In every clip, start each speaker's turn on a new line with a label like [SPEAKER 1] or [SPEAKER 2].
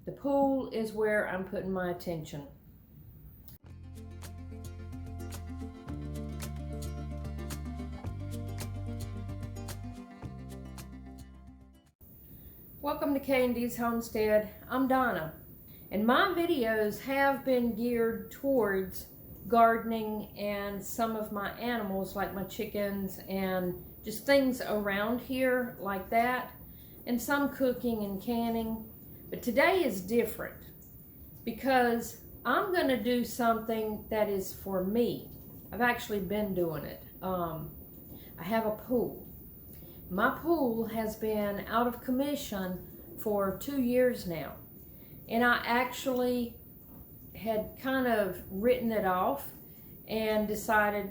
[SPEAKER 1] The pool is where I'm putting my attention. Welcome to K&D's Homestead. I'm Donna, and my videos have been geared towards gardening and some of my animals, like my chickens and just things around here like that, and some cooking and canning. But today is different because I'm going to do something that is for me. I've actually been doing it. I have a pool. My pool has been out of commission for 2 years now, and I actually had kind of written it off and decided,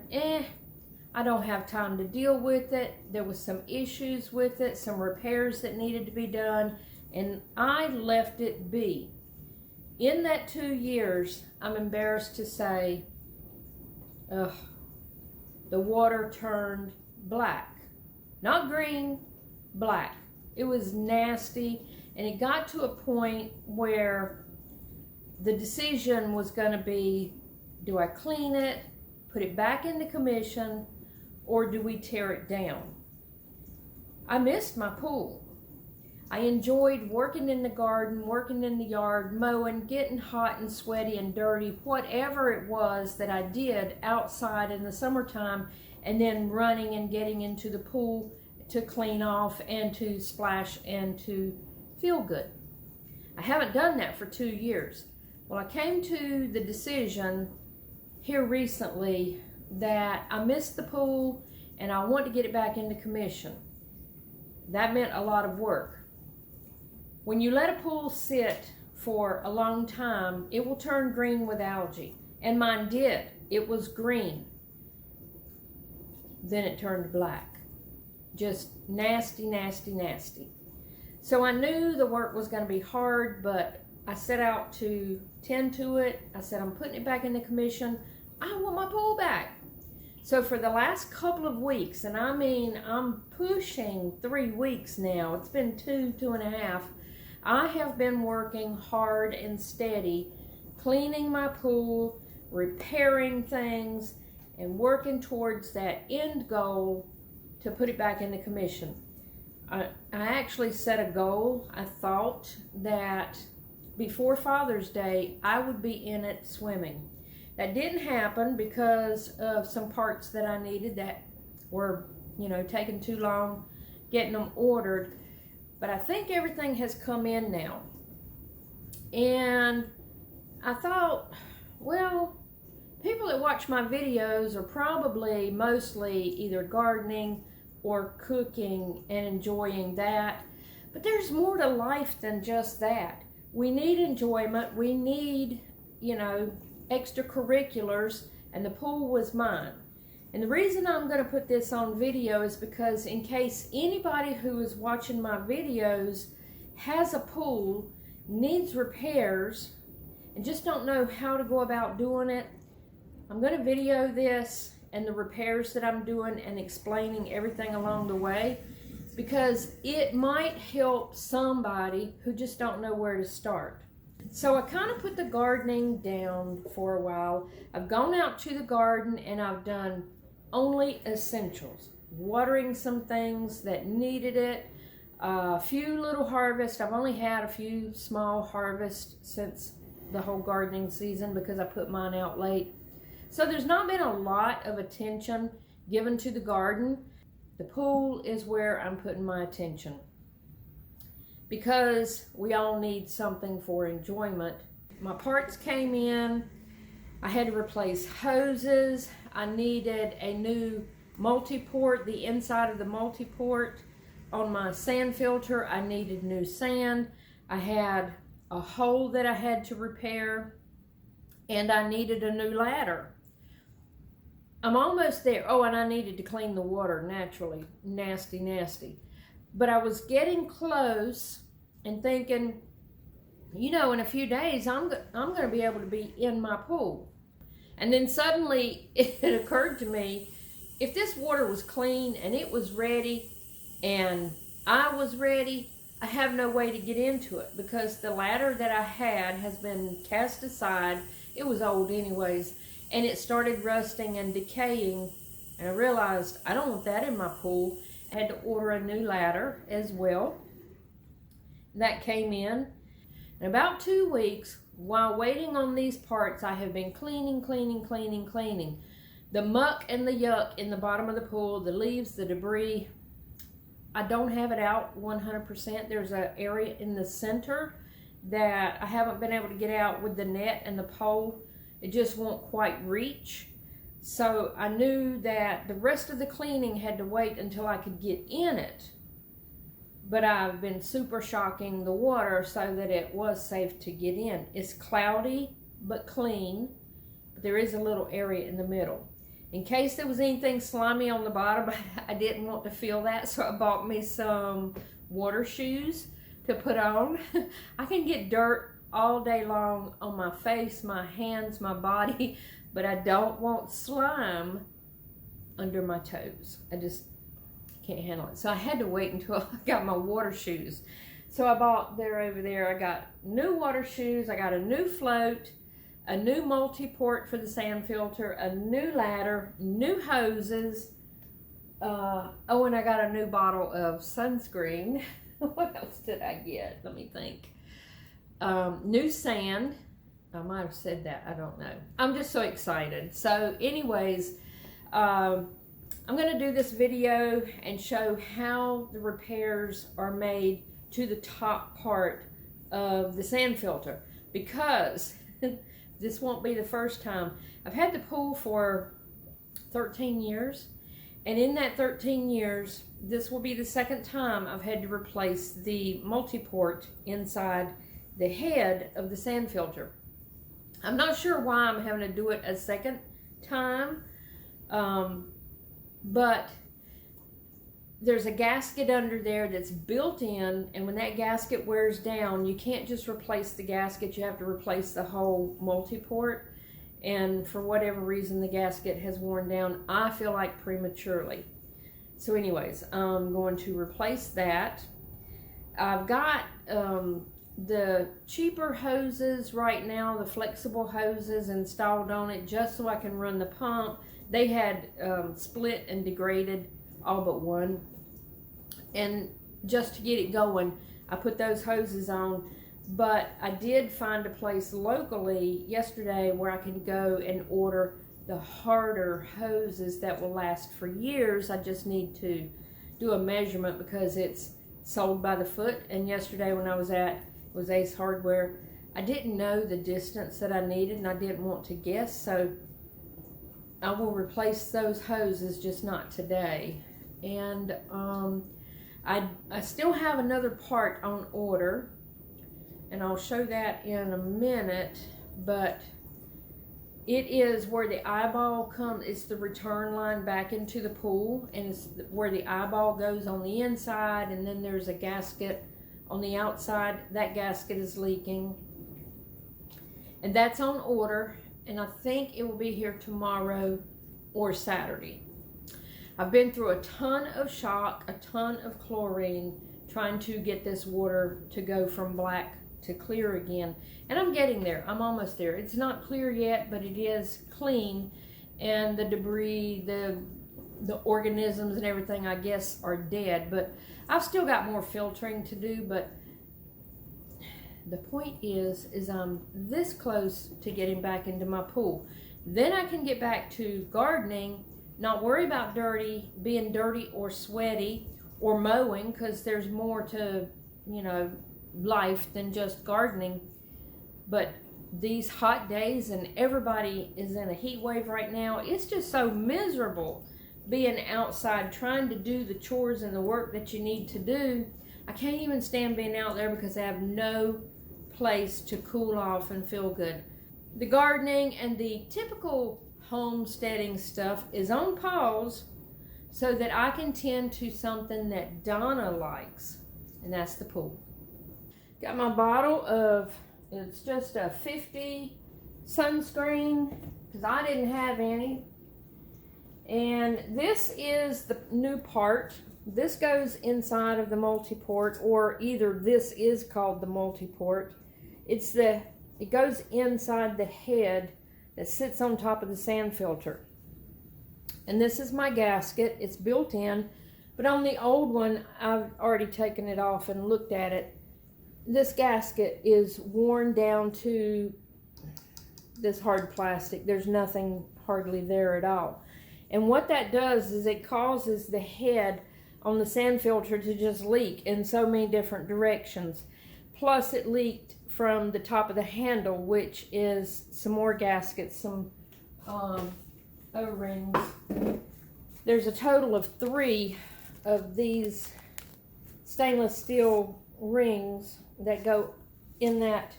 [SPEAKER 1] I don't have time to deal with it. There was some issues with it, some repairs that needed to be done, and I left it be. In that 2 years, I'm embarrassed to say, the water turned black. Not green, black. It was nasty, and it got to a point where the decision was going to be, do I clean it, put it back into commission, or do we tear it down? I missed my pool. I enjoyed working in the garden, working in the yard, mowing, getting hot and sweaty and dirty, whatever it was that I did outside in the summertime, and then running and getting into the pool to clean off and to splash and to feel good. I haven't done that for 2 years. Well, I came to the decision here recently that I missed the pool and I want to get it back into commission. That meant a lot of work. When you let a pool sit for a long time, it will turn green with algae. And mine did. It was green. Then it turned black. Just nasty, nasty, nasty. So I knew the work was going to be hard, but I set out to tend to it. I said, I'm putting it back into commission. I want my pool back. So for the last couple of weeks, and I mean, I'm pushing 3 weeks now. It's been 2.5. I have been working hard and steady, cleaning my pool, repairing things, and working towards that end goal to put it back into commission. I actually set a goal. I thought that before Father's Day, I would be in it swimming. That didn't happen because of some parts that I needed that were, taking too long getting them ordered. But I think everything has come in now. And I thought, well, people that watch my videos are probably mostly either gardening or cooking and enjoying that. But there's more to life than just that. We need enjoyment. We need, extracurriculars, and the pool was mine. And the reason I'm going to put this on video is because in case anybody who is watching my videos has a pool, needs repairs, and just don't know how to go about doing it, I'm going to video this and the repairs that I'm doing and explaining everything along the way, because it might help somebody who just don't know where to start. So I kind of put the gardening down for a while. I've gone out to the garden and I've done only essentials, watering some things that needed it, a few little harvests. I've only had a few small harvests since the whole gardening season because I put mine out late. So there's not been a lot of attention given to the garden. The pool is where I'm putting my attention because we all need something for enjoyment. My parts came in. I had to replace hoses. I needed a new multi-port, the inside of the multi-port. On my sand filter, I needed new sand. I had a hole that I had to repair, and I needed a new ladder. I'm almost there. Oh, and I needed to clean the water naturally. Nasty, nasty. But I was getting close and thinking, in a few days, I'm going to be able to be in my pool. And then suddenly it occurred to me, if this water was clean and it was ready and I was ready, I have no way to get into it because the ladder that I had has been cast aside. It was old anyways, and it started rusting and decaying, and I realized I don't want that in my pool. I had to order a new ladder as well. That came in. In about 2 weeks, while waiting on these parts, I have been cleaning. The muck and the yuck in the bottom of the pool, the leaves, the debris, I don't have it out 100%. There's an area in the center that I haven't been able to get out with the net and the pole. It just won't quite reach. So I knew that the rest of the cleaning had to wait until I could get in it. But I've been super shocking the water so that it was safe to get in. It's cloudy but clean. But there is a little area in the middle. In case there was anything slimy on the bottom, I didn't want to feel that, so I bought me some water shoes to put on. I can get dirt all day long on my face, my hands, my body, but I don't want slime under my toes. I just can't handle it. So I had to wait until I got my water shoes. So I bought, they're over there, I got new water shoes, I got a new float, a new multi-port for the sand filter, a new ladder, new hoses. Oh, and I got a new bottle of sunscreen. What else did I get? Let me think. New sand. I might have said that. I don't know. I'm just so excited. So anyways, I'm going to do this video and show how the repairs are made to the top part of the sand filter, because this won't be the first time. I've had the pool for 13 years, and in that 13 years, this will be the second time I've had to replace the multi-port inside the head of the sand filter. I'm not sure why I'm having to do it a second time, but there's a gasket under there that's built in, and when that gasket wears down, you can't just replace the gasket, you have to replace the whole multi-port. And for whatever reason, the gasket has worn down, I feel like prematurely. So anyways, I'm going to replace that. I've got the cheaper hoses right now, the flexible hoses installed on it just so I can run the pump. They had split and degraded all but one, and just to get it going I put those hoses on. But I did find a place locally yesterday where I can go and order the harder hoses that will last for years. I just need to do a measurement because it's sold by the foot, and yesterday when I was at Ace Hardware, I didn't know the distance that I needed and I didn't want to guess, so I will replace those hoses, just not today. And I still have another part on order, and I'll show that in a minute, but it is where the eyeball comes, it's the return line back into the pool, and it's where the eyeball goes on the inside, and then there's a gasket on the outside. That gasket is leaking, and that's on order, and I think it will be here tomorrow or Saturday. I've been through a ton of shock, a ton of chlorine, trying to get this water to go from black to clear again, and I'm getting there. I'm almost there. It's not clear yet, but it is clean, and the debris, the organisms and everything, I guess, are dead, but I've still got more filtering to do. But the point is I'm this close to getting back into my pool. Then I can get back to gardening, not worry about being dirty or sweaty or mowing, because there's more to, you know, life than just gardening. But these hot days, and everybody is in a heat wave right now, it's just so miserable being outside trying to do the chores and the work that you need to do. I can't even stand being out there because I have no place to cool off and feel good. The gardening and the typical homesteading stuff is on pause so that I can tend to something that Donna likes, and that's the pool. Got my bottle of, it's just a 50 sunscreen because I didn't have any. And this is the new part This goes inside of the multiport, or either this is called the multiport. It goes inside the head that sits on top of the sand filter. And this is my gasket. It's built in, but on the old one, I've already taken it off and looked at it. This gasket is worn down to this hard plastic. There's nothing hardly there at all. And what that does is it causes the head on the sand filter to just leak in so many different directions. Plus it leaked from the top of the handle, which is some more gaskets, some O-rings. There's a total of 3 of these stainless steel rings that go in that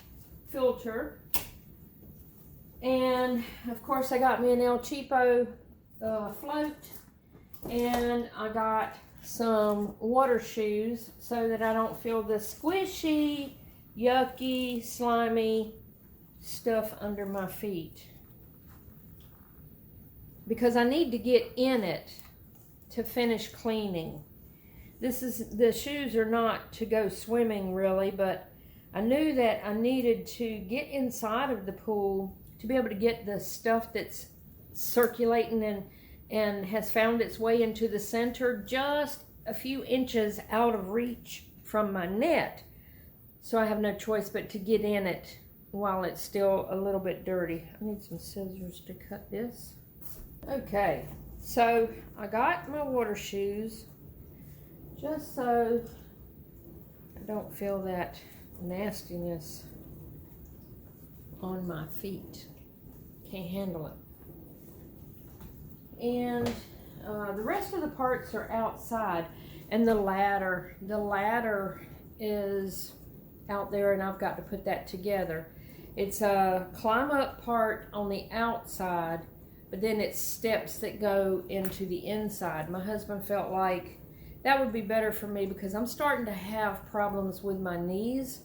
[SPEAKER 1] filter. And of course I got me an El Cheapo float, and I got some water shoes so that I don't feel the squishy, yucky, slimy stuff under my feet, because I need to get in it to finish cleaning. The shoes are not to go swimming really, but I knew that I needed to get inside of the pool to be able to get the stuff that's circulating and has found its way into the center just a few inches out of reach from my net. So I have no choice but to get in it while it's still a little bit dirty. I need some scissors to cut this. Okay, so I got my water shoes just so I don't feel that nastiness on my feet. Can't handle it. And the rest of the parts are outside, and the ladder is out there, and I've got to put that together. It's a climb up part on the outside, but then it's steps that go into the inside. My husband felt like that would be better for me because I'm starting to have problems with my knees.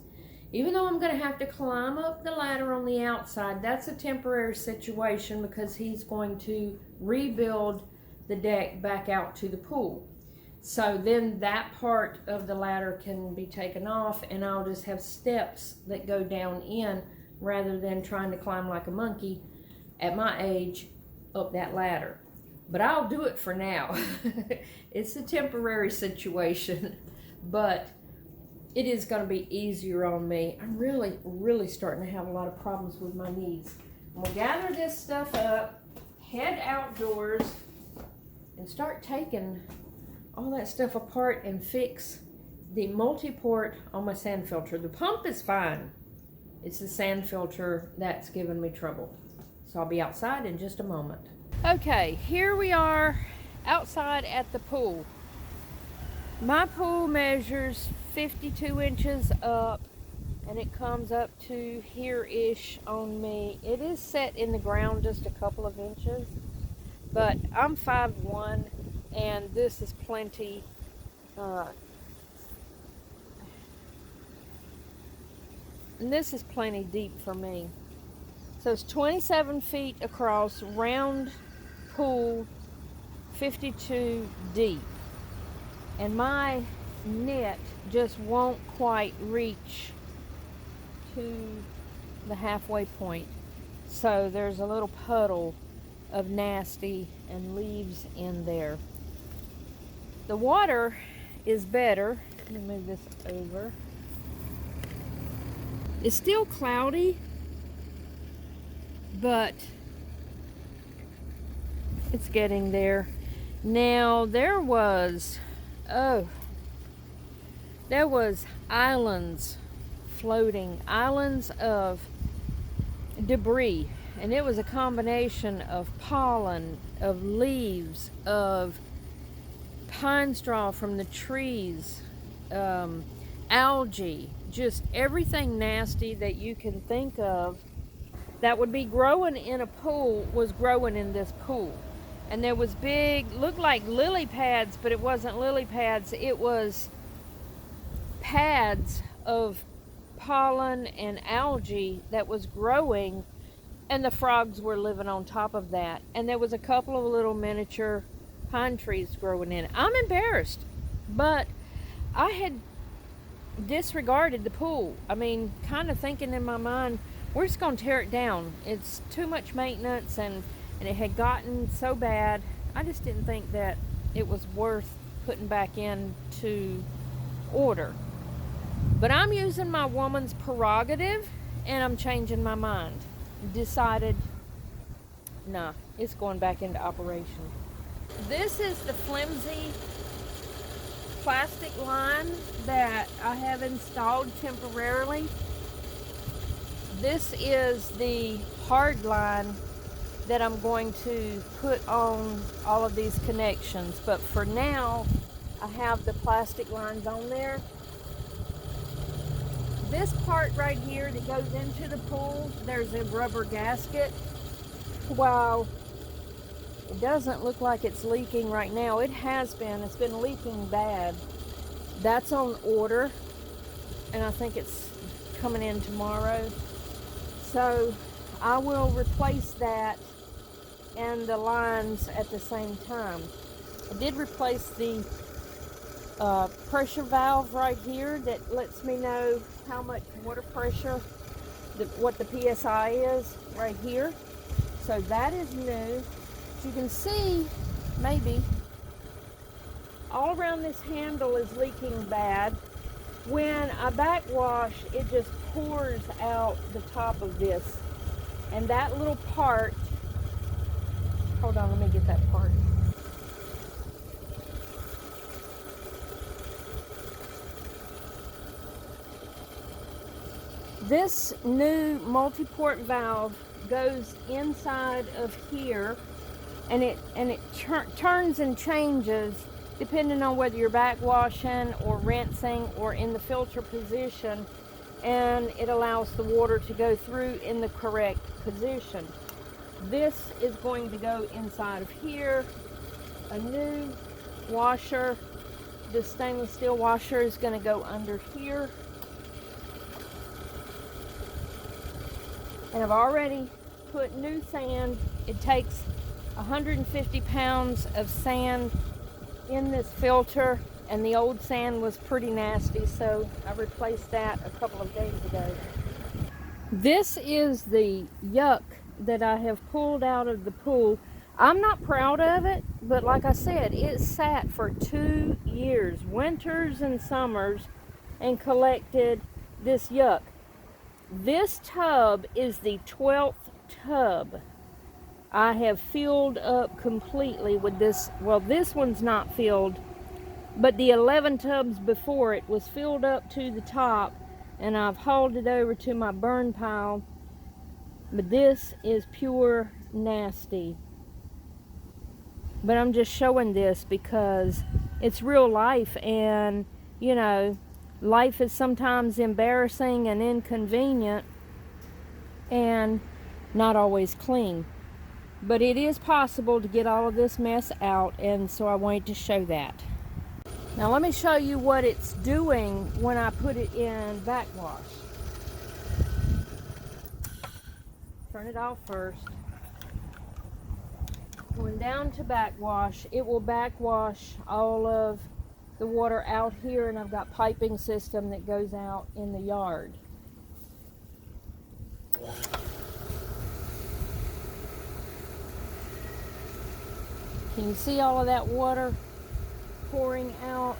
[SPEAKER 1] Even though I'm going to have to climb up the ladder on the outside, that's a temporary situation because he's going to rebuild the deck back out to the pool. So then that part of the ladder can be taken off, and I'll just have steps that go down in rather than trying to climb like a monkey at my age up that ladder. But I'll do it for now. It's a temporary situation, but it is going to be easier on me. I'm really starting to have a lot of problems with my knees. I'm going to gather this stuff up, head outdoors, and start taking all that stuff apart and fix the multi-port on my sand filter. The pump is fine. It's the sand filter that's giving me trouble. So I'll be outside in just a moment. Okay, here we are outside at the pool. My pool measures 52 inches up, and it comes up to here-ish on me. It is set in the ground just a couple of inches, but I'm 5'1", and this is plenty. And this is plenty deep for me. So it's 27 feet across, round pool, 52 deep. And my net just won't quite reach to the halfway point. So there's a little puddle of nasty and leaves in there. The water is better. Let me move this over. It's still cloudy, but it's getting there. Now there was islands floating, islands of debris, and it was a combination of pollen, of leaves, of pine straw from the trees, algae, just everything nasty that you can think of that would be growing in a pool was growing in this pool. And there was big, looked like lily pads, but it wasn't lily pads. It was pads of pollen and algae that was growing, and the frogs were living on top of that. And there was a couple of little miniature pine trees growing in it. I'm embarrassed. But I had disregarded the pool. I mean, kind of thinking in my mind, we're just going to tear it down. It's too much maintenance, and it had gotten so bad. I just didn't think that it was worth putting back into order. But I'm using my woman's prerogative, and I'm changing my mind. Decided, nah, it's going back into operation. This is the flimsy plastic line that I have installed temporarily. This is the hard line that I'm going to put on all of these connections, but for now I have the plastic lines on there. This part right here that goes into the pool, there's a rubber gasket. While it doesn't look like it's leaking right now, it's been leaking bad. That's on order, and I think it's coming in tomorrow. So I will replace that and the lines at the same time. I did replace the pressure valve right here that lets me know how much water pressure, what the PSI is right here. So that is new. As you can see, maybe all around this handle is leaking bad. When I backwash, it just pours out the top of this. And that little part, hold on, let me get that part. This new multi-port valve goes inside of here, and it turns and changes depending on whether you're backwashing or rinsing or in the filter position, and it allows the water to go through in the correct position. This is going to go inside of here. A new washer, this stainless steel washer, is going to go under here. And I've already put new sand. It takes 150 pounds of sand in this filter, and the old sand was pretty nasty, so I replaced that a couple of days ago. This is the yuck that I have pulled out of the pool. I'm not proud of it, but like I said, it sat for 2 years, winters and summers, and collected this yuck. This tub is the 12th tub I have filled up completely with this. Well, this one's not filled, but the 11 tubs before it was filled up to the top, and I've hauled it over to my burn pile. But this is pure nasty. But I'm just showing this because it's real life, and you know, life is sometimes embarrassing and inconvenient and not always clean. But it is possible to get all of this mess out, and so I wanted to show that. Now let me show you what it's doing when I put it in backwash. Turn it off first. Going down to backwash, it will backwash all of the water out here, and I've got piping system that goes out in the yard. Can you see all of that water pouring out?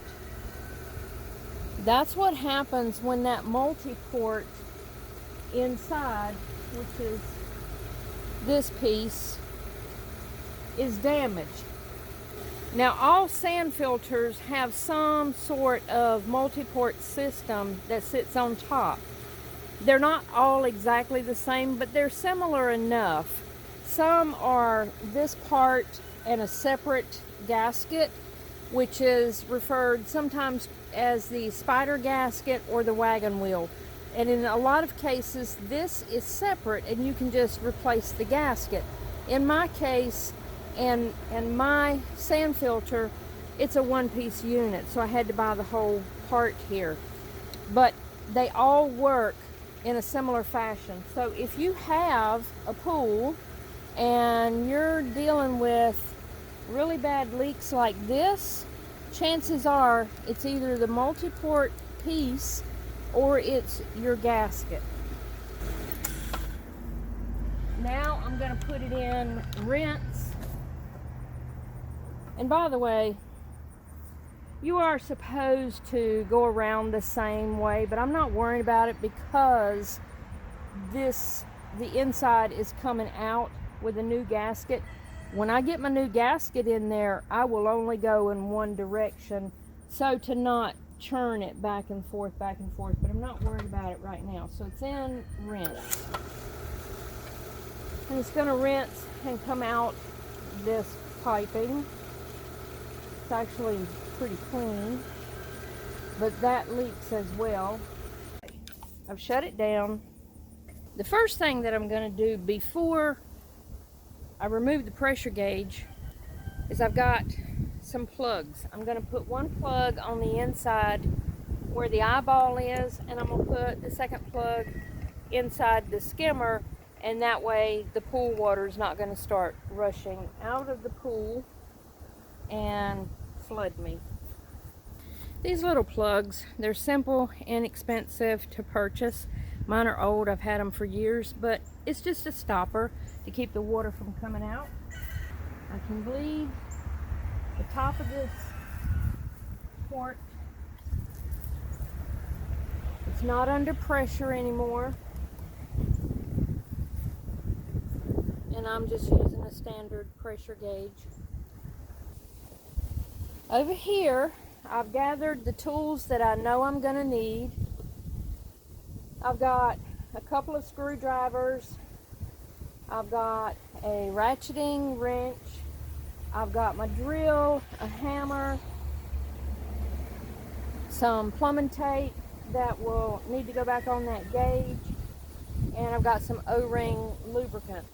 [SPEAKER 1] That's what happens when that multi-port inside, which is this piece, is damaged. Now, all sand filters have some sort of multi-port system that sits on top. They're not all exactly the same, but they're similar enough. Some are this part and a separate gasket, which is referred sometimes as the spider gasket or the wagon wheel. And in a lot of cases, this is separate and you can just replace the gasket. In my case, and my sand filter, it's a one-piece unit, so I had to buy the whole part here. But they all work in a similar fashion. So if you have a pool and you're dealing with really bad leaks like this, chances are it's either the multi-port piece or it's your gasket. Now I'm going to put it in rinse. And by the way, you are supposed to go around the same way, but I'm not worried about it because the inside is coming out with a new gasket. When I get my new gasket in there, I will only go in one direction, so to not churn it back and forth, but I'm not worried about it right now. So it's in rinse. And it's going to rinse and come out this piping. It's actually pretty clean, but that leaks as well. I've shut it down. The first thing that I'm going to do before I remove the pressure gauge is I've got some plugs. I'm going to put one plug on the inside where the eyeball is, and I'm going to put the second plug inside the skimmer, and that way the pool water is not going to start rushing out of the pool and flood me. These little plugs, they're simple, inexpensive to purchase. Mine are old, I've had them for years, but it's just a stopper to keep the water from coming out. I can bleed the top of this port. It's not under pressure anymore. And I'm just using a standard pressure gauge. Over here, I've gathered the tools that I know I'm going to need. I've got a couple of screwdrivers. I've got a ratcheting wrench. I've got my drill, a hammer, some plumbing tape that will need to go back on that gauge, and I've got some O-ring lubricant.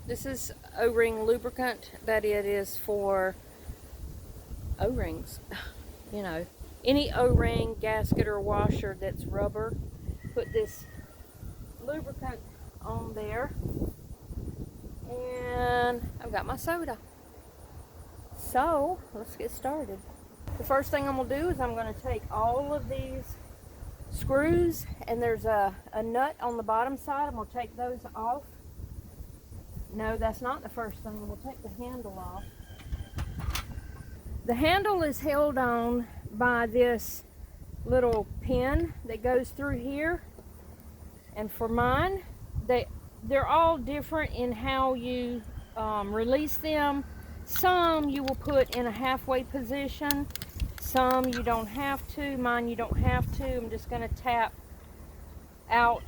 [SPEAKER 1] This is O-ring lubricant that it is for O-rings, you know, any O-ring, gasket, or washer that's rubber. Put this lubricant on there, and I've got my soda. So let's get started. The first thing I'm going to do is I'm going to take all of these screws, and there's a nut on the bottom side. I'm going to take those off. No, that's not the first thing. We'll take the handle off. The handle is held on by this little pin that goes through here. And for mine, they're all different in how you release them. Some you will put in a halfway position. Some you don't have to. Mine you don't have to. I'm just going to tap out.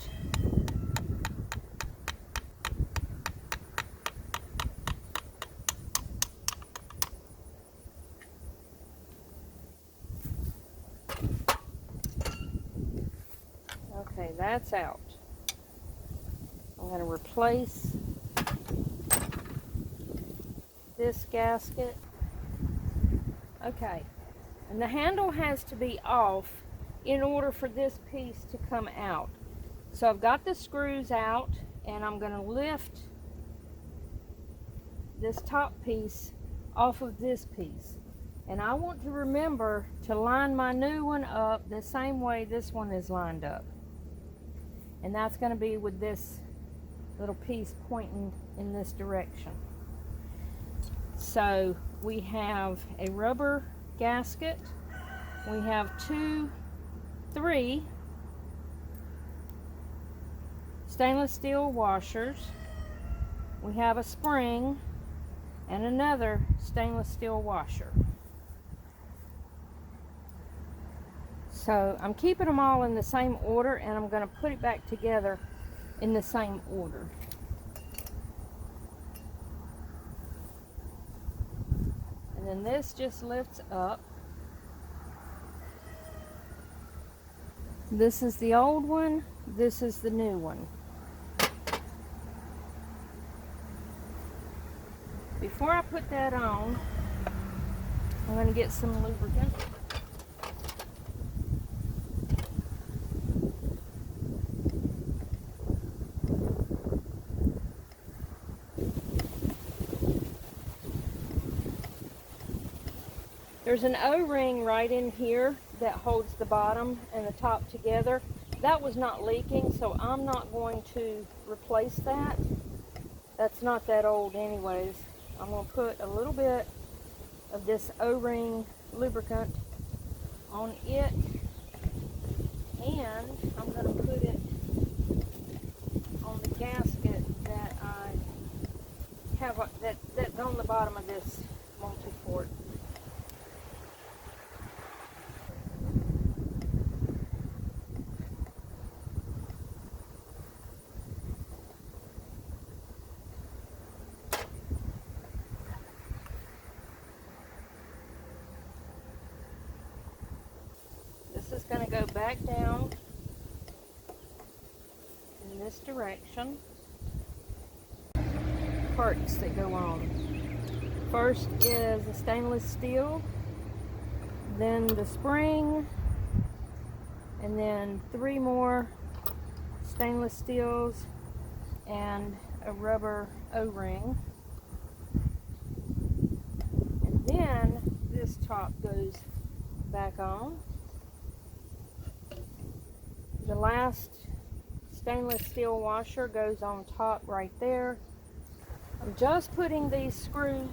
[SPEAKER 1] Okay, that's out. I'm going to replace this gasket. Okay, and the handle has to be off in order for this piece to come out. So I've got the screws out, and I'm going to lift this top piece off of this piece. And I want to remember to line my new one up the same way this one is lined up. And that's going to be with this little piece pointing in this direction. So we have a rubber gasket. We have three stainless steel washers. We have a spring and another stainless steel washer. So I'm keeping them all in the same order, and I'm going to put it back together in the same order. And then this just lifts up. This is the old one, this is the new one. Before I put that on, I'm going to get some lubricant. There's an O-ring right in here that holds the bottom and the top together. That was not leaking, so I'm not going to replace that. That's not that old anyways. I'm going to put a little bit of this O-ring lubricant on it, and I'm going to put it on the gasket that I have that's on the bottom of this Multiport. This is going to go back down in this direction. Parts that go on. First is a stainless steel, then the spring, and then 3 more stainless steels and a rubber O-ring. And then this top goes back on. The last stainless steel washer goes on top right there. I'm just putting these screws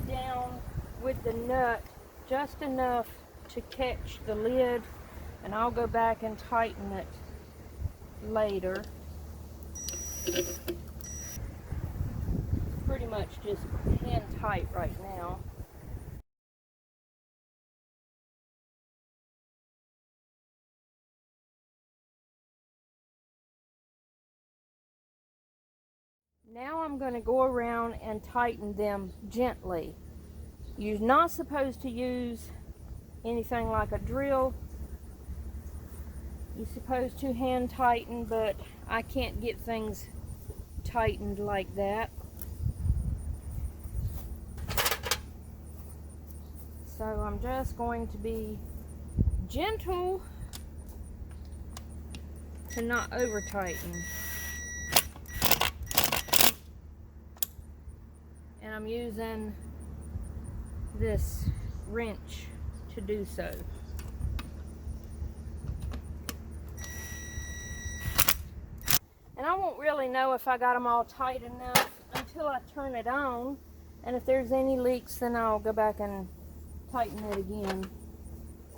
[SPEAKER 1] down with the nut just enough to catch the lid, and I'll go back and tighten it later. Pretty much just hand tight right now. Now I'm going to go around and tighten them gently. You're not supposed to use anything like a drill. You're supposed to hand tighten, but I can't get things tightened like that. So I'm just going to be gentle to not over tighten. And I'm using this wrench to do so. And I won't really know if I got them all tight enough until I turn it on. And if there's any leaks, then I'll go back and tighten it again.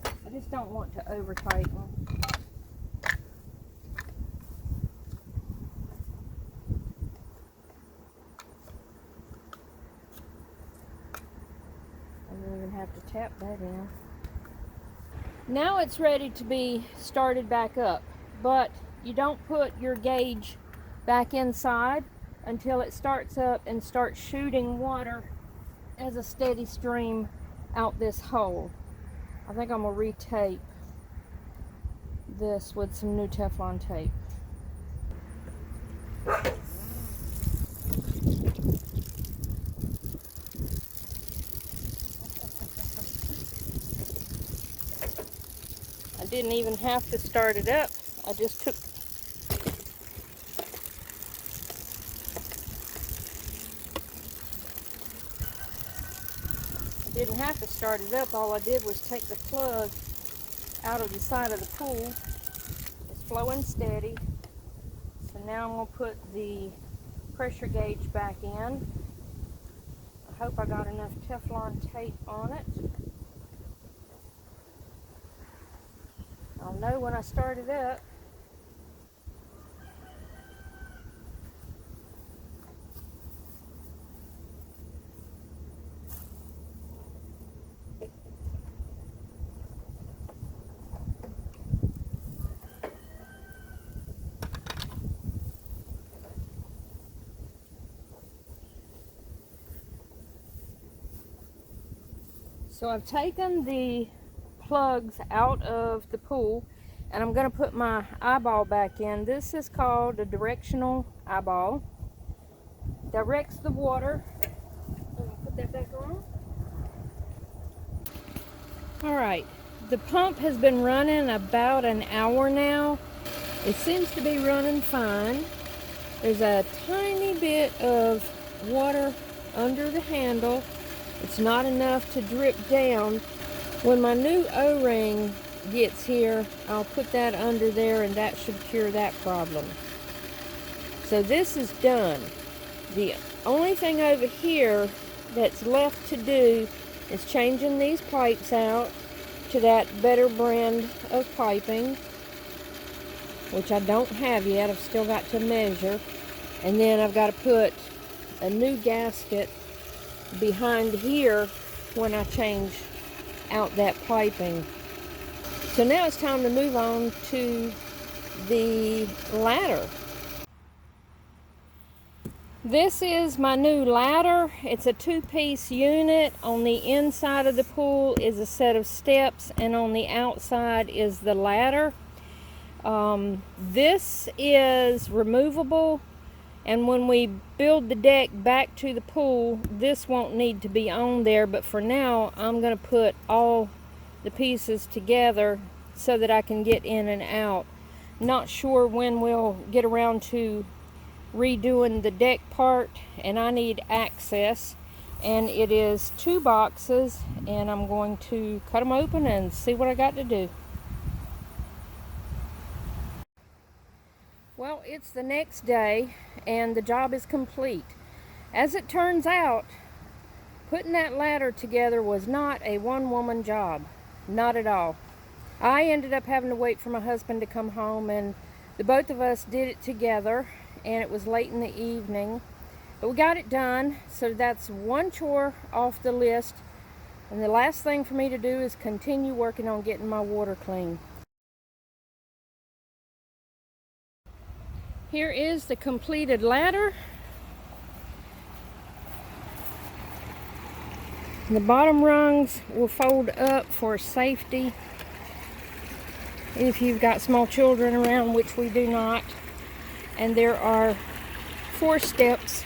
[SPEAKER 1] I just don't want to over tighten. I don't even have to tap that in. Now it's ready to be started back up, but you don't put your gauge back inside until it starts up and starts shooting water as a steady stream out this hole. I think I'm going to retape this with some new Teflon tape. I didn't even have to start it up. I just took didn't have to start it up. All I did was take the plug out of the side of the pool. It's flowing steady. So now I'm going to put the pressure gauge back in. I hope I got enough Teflon tape on it. I'll know when I start it up. So I've taken the plugs out of the pool, and I'm going to put my eyeball back in. This is called a directional eyeball. Directs the water. Put that back on. Alright, the pump has been running about an hour now. It seems to be running fine. There's a tiny bit of water under the handle, It's not enough to drip down. When my new O-ring gets here, I'll put that under there and that should cure that problem. So this is done. The only thing over here that's left to do is changing these pipes out to that better brand of piping, which I don't have yet. I've still got to measure. And then I've got to put a new gasket behind here when I change out that piping. So now it's time to move on to the ladder. This is my new ladder. It's a 2-piece unit. On the inside of the pool is a set of steps, and on the outside is the ladder. This is removable, and when we build the deck back to the pool, this won't need to be on there, but for now I'm going to put all the pieces together so that I can get in and out. Not sure when we'll get around to redoing the deck part, and I need access, and it is 2 boxes, and I'm going to cut them open and see what I got to do. Well, it's the next day and the job is complete. As it turns out, putting that ladder together was not a one-woman job. Not at all. I ended up having to wait for my husband to come home, and the both of us did it together, and it was late in the evening. But we got it done, so that's one chore off the list. And the last thing for me to do is continue working on getting my water clean. Here is the completed ladder. The bottom rungs will fold up for safety if you've got small children around, which we do not. And there are 4 steps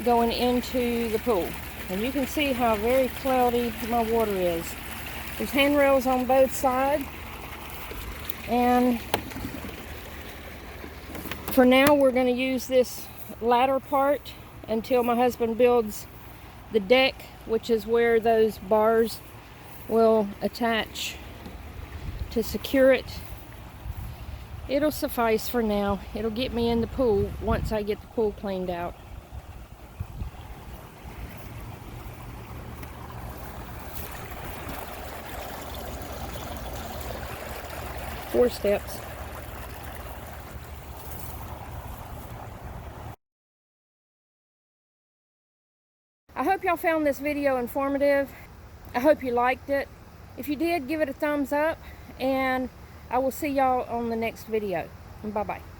[SPEAKER 1] going into the pool. And you can see how very cloudy my water is. There's handrails on both sides. And for now, we're going to use this ladder part until my husband builds the deck, which is where those bars will attach to secure it. It'll suffice for now. It'll get me in the pool once I get the pool cleaned out. Four steps. I hope y'all found this video informative. I hope you liked it. If you did, give it a thumbs up, and I will see y'all on the next video. Bye-bye.